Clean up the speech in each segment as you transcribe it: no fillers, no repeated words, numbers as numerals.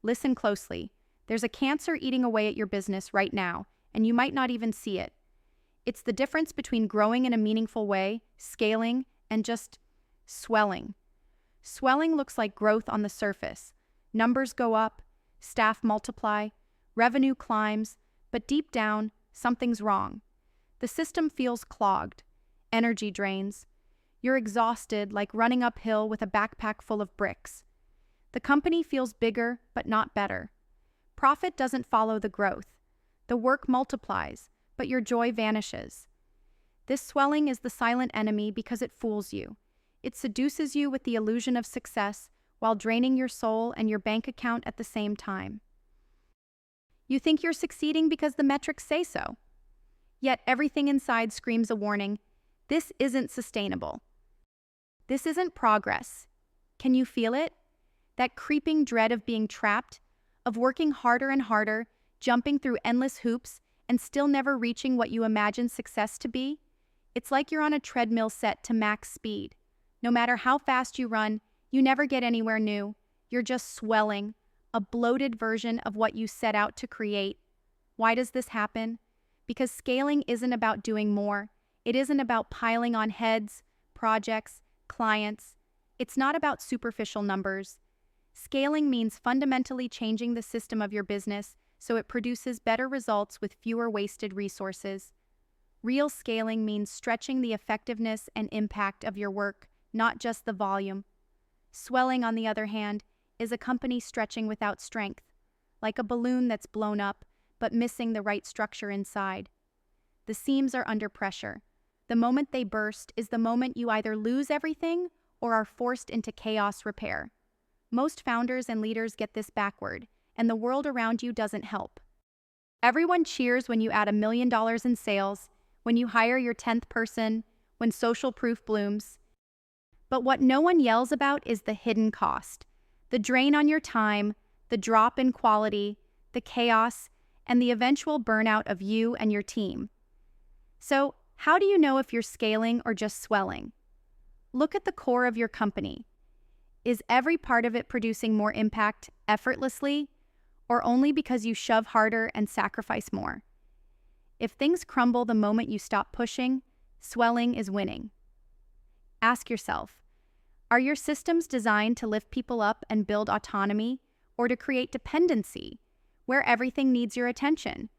Listen closely. There's a cancer eating away at your business right now, and you might not even see it. It's the difference between growing in a meaningful way, scaling, and just swelling. Swelling looks like growth on the surface. Numbers go up, staff multiply, revenue climbs, but deep down, something's wrong. The system feels clogged. Energy drains. You're exhausted, like running uphill with a backpack full of bricks. The company feels bigger, but not better. Profit doesn't follow the growth. The work multiplies, but your joy vanishes. This swelling is the silent enemy because it fools you. It seduces you with the illusion of success while draining your soul and your bank account at the same time. You think you're succeeding because the metrics say so. Yet everything inside screams a warning. This isn't sustainable. This isn't progress. Can you feel it? That creeping dread of being trapped, of working harder and harder, jumping through endless hoops, and still never reaching what you imagine success to be? It's like you're on a treadmill set to max speed. No matter how fast you run, you never get anywhere new. You're just swelling, a bloated version of what you set out to create. Why does this happen? Because scaling isn't about doing more. It isn't about piling on heads, projects, clients. It's not about superficial numbers. Scaling means fundamentally changing the system of your business so it produces better results with fewer wasted resources. Real scaling means stretching the effectiveness and impact of your work, not just the volume. Swelling, on the other hand, is a company stretching without strength, like a balloon that's blown up but missing the right structure inside. The seams are under pressure. The moment they burst is the moment you either lose everything or are forced into chaos repair. Most founders and leaders get this backward, and the world around you doesn't help. Everyone cheers when you add $1 million in sales, when you hire your 10th person, when social proof blooms. But what no one yells about is the hidden cost, the drain on your time, the drop in quality, the chaos, and the eventual burnout of you and your team. So, how do you know if you're scaling or just swelling? Look at the core of your company. Is every part of it producing more impact effortlessly, or only because you shove harder and sacrifice more? If things crumble the moment you stop pushing, swelling is winning. Ask yourself, are your systems designed to lift people up and build autonomy, or to create dependency, where everything needs your attention?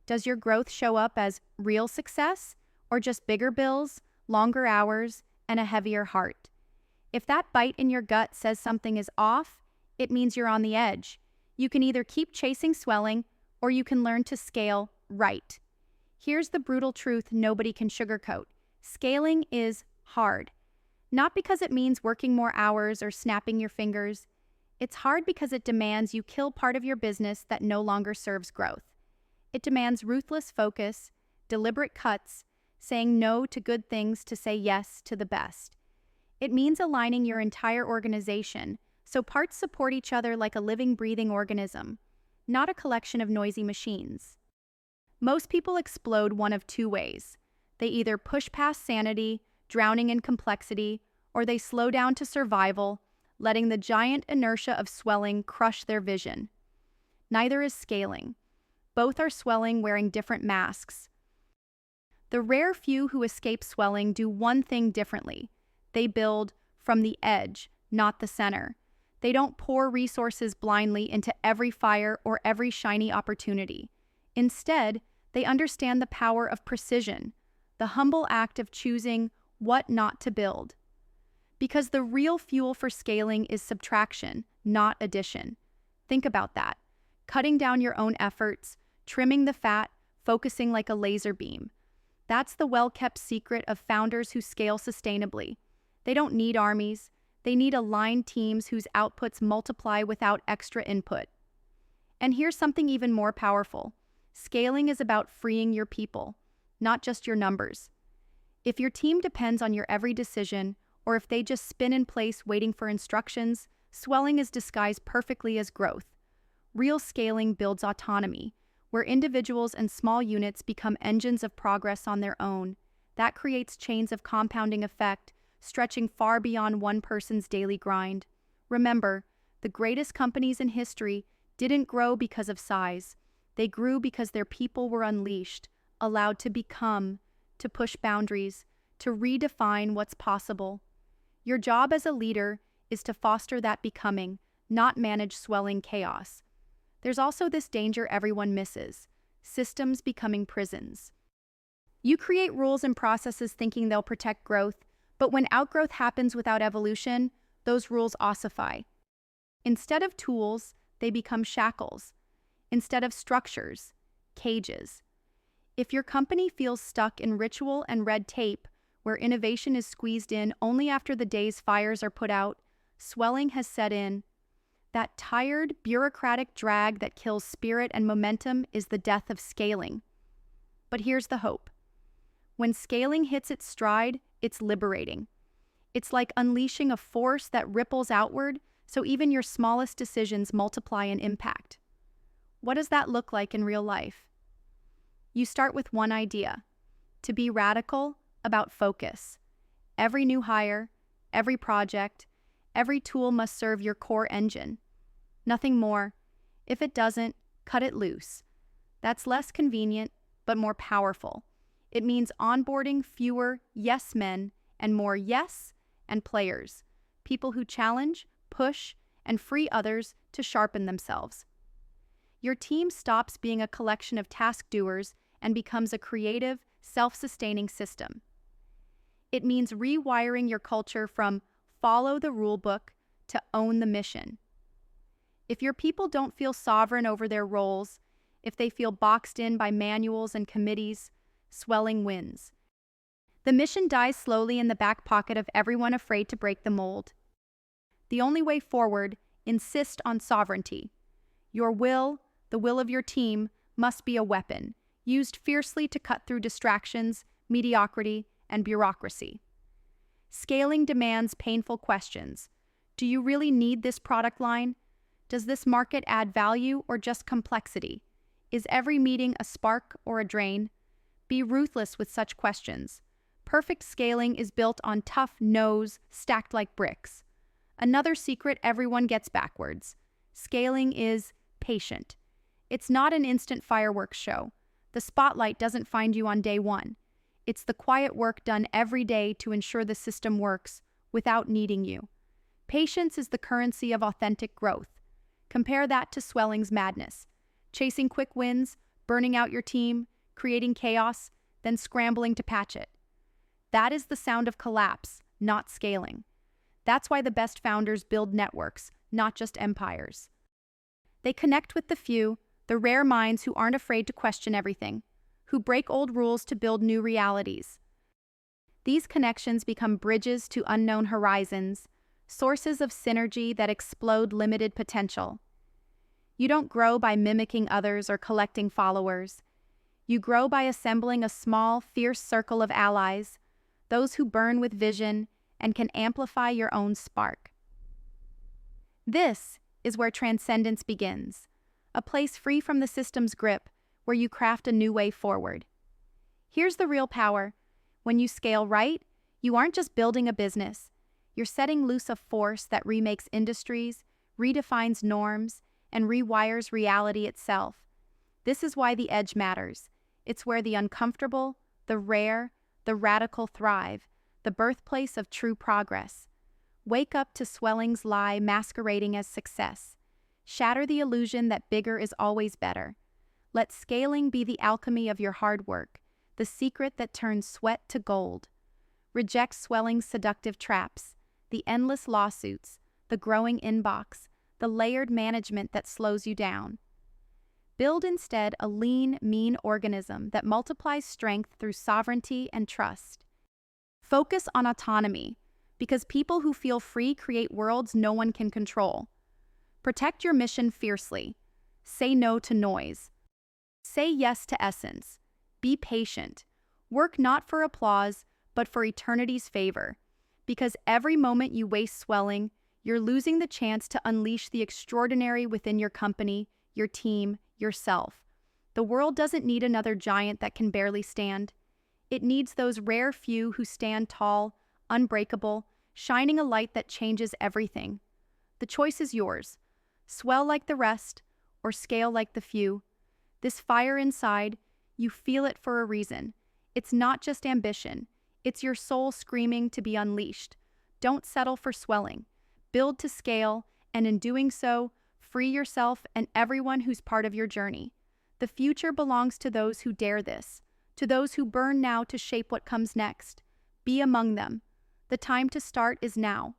Does your growth show up as real success, or just bigger bills, longer hours, and a heavier heart? If that bite in your gut says something is off, it means you're on the edge. You can either keep chasing swelling, or you can learn to scale right. Here's the brutal truth nobody can sugarcoat. Scaling is hard. Not because it means working more hours or snapping your fingers. It's hard because it demands you kill part of your business that no longer serves growth. It demands ruthless focus, deliberate cuts, saying no to good things to say yes to the best. It means aligning your entire organization so parts support each other like a living, breathing organism, not a collection of noisy machines. Most people explode one of two ways. They either push past sanity, drowning in complexity, or they slow down to survival, letting the giant inertia of swelling crush their vision. Neither is scaling. Both are swelling wearing different masks. The rare few who escape swelling do one thing differently. They build from the edge, not the center. They don't pour resources blindly into every fire or every shiny opportunity. Instead, they understand the power of precision, the humble act of choosing what not to build. Because the real fuel for scaling is subtraction, not addition. Think about that. Cutting down your own efforts, trimming the fat, focusing like a laser beam. That's the well-kept secret of founders who scale sustainably. They don't need armies. They need aligned teams whose outputs multiply without extra input. And here's something even more powerful. Scaling is about freeing your people, not just your numbers. If your team depends on your every decision, or if they just spin in place waiting for instructions, swelling is disguised perfectly as growth. Real scaling builds autonomy, where individuals and small units become engines of progress on their own. That creates chains of compounding effect, stretching far beyond one person's daily grind. Remember, the greatest companies in history didn't grow because of size. They grew because their people were unleashed, allowed to become, to push boundaries, to redefine what's possible. Your job as a leader is to foster that becoming, not manage swelling chaos. There's also this danger everyone misses: systems becoming prisons. You create rules and processes thinking they'll protect growth, but when outgrowth happens without evolution, those rules ossify. Instead of tools, they become shackles. Instead of structures, cages. If your company feels stuck in ritual and red tape, where innovation is squeezed in only after the day's fires are put out, swelling has set in. That tired, bureaucratic drag that kills spirit and momentum is the death of scaling. But here's the hope. When scaling hits its stride, it's liberating. It's like unleashing a force that ripples outward, so even your smallest decisions multiply in impact. What does that look like in real life? You start with one idea: to be radical about focus. Every new hire, every project, every tool must serve your core engine. Nothing more. If it doesn't, cut it loose. That's less convenient, but more powerful. It means onboarding fewer yes men and more yes and players, people who challenge, push, and free others to sharpen themselves. Your team stops being a collection of task doers and becomes a creative, self-sustaining system. It means rewiring your culture from follow the rule book to own the mission. If your people don't feel sovereign over their roles, if they feel boxed in by manuals and committees, swelling wins. The mission dies slowly in the back pocket of everyone afraid to break the mold. The only way forward: insist on sovereignty. Your will, the will of your team, must be a weapon, used fiercely to cut through distractions, mediocrity, and bureaucracy. Scaling demands painful questions. Do you really need this product line? Does this market add value or just complexity? Is every meeting a spark or a drain? Be ruthless with such questions. Perfect scaling is built on tough no's stacked like bricks. Another secret everyone gets backwards: scaling is patient. It's not an instant fireworks show. The spotlight doesn't find you on day one. It's the quiet work done every day to ensure the system works without needing you. Patience is the currency of authentic growth. Compare that to swelling's madness: chasing quick wins, burning out your team, creating chaos, then scrambling to patch it. That is the sound of collapse, not scaling. That's why the best founders build networks, not just empires. They connect with the few, the rare minds who aren't afraid to question everything, who break old rules to build new realities. These connections become bridges to unknown horizons, sources of synergy that explode limited potential. You don't grow by mimicking others or collecting followers. You grow by assembling a small, fierce circle of allies, those who burn with vision and can amplify your own spark. This is where transcendence begins, a place free from the system's grip, where you craft a new way forward. Here's the real power. When you scale right, you aren't just building a business. You're setting loose a force that remakes industries, redefines norms, and rewires reality itself. This is why the edge matters. It's where the uncomfortable, the rare, the radical thrive, the birthplace of true progress. Wake up to swelling's lie masquerading as success. Shatter the illusion that bigger is always better. Let scaling be the alchemy of your hard work, the secret that turns sweat to gold. Reject swelling's seductive traps, the endless lawsuits, the growing inbox, the layered management that slows you down. Build instead a lean, mean organism that multiplies strength through sovereignty and trust. Focus on autonomy, because people who feel free create worlds no one can control. Protect your mission fiercely. Say no to noise. Say yes to essence. Be patient. Work not for applause, but for eternity's favor. Because every moment you waste swelling, you're losing the chance to unleash the extraordinary within your company, your team, yourself. The world doesn't need another giant that can barely stand. It needs those rare few who stand tall, unbreakable, shining a light that changes everything. The choice is yours. Swell like the rest, or scale like the few. This fire inside, you feel it for a reason. It's not just ambition. It's your soul screaming to be unleashed. Don't settle for swelling. Build to scale, and in doing so, free yourself and everyone who's part of your journey. The future belongs to those who dare this, to those who burn now to shape what comes next. Be among them. The time to start is now.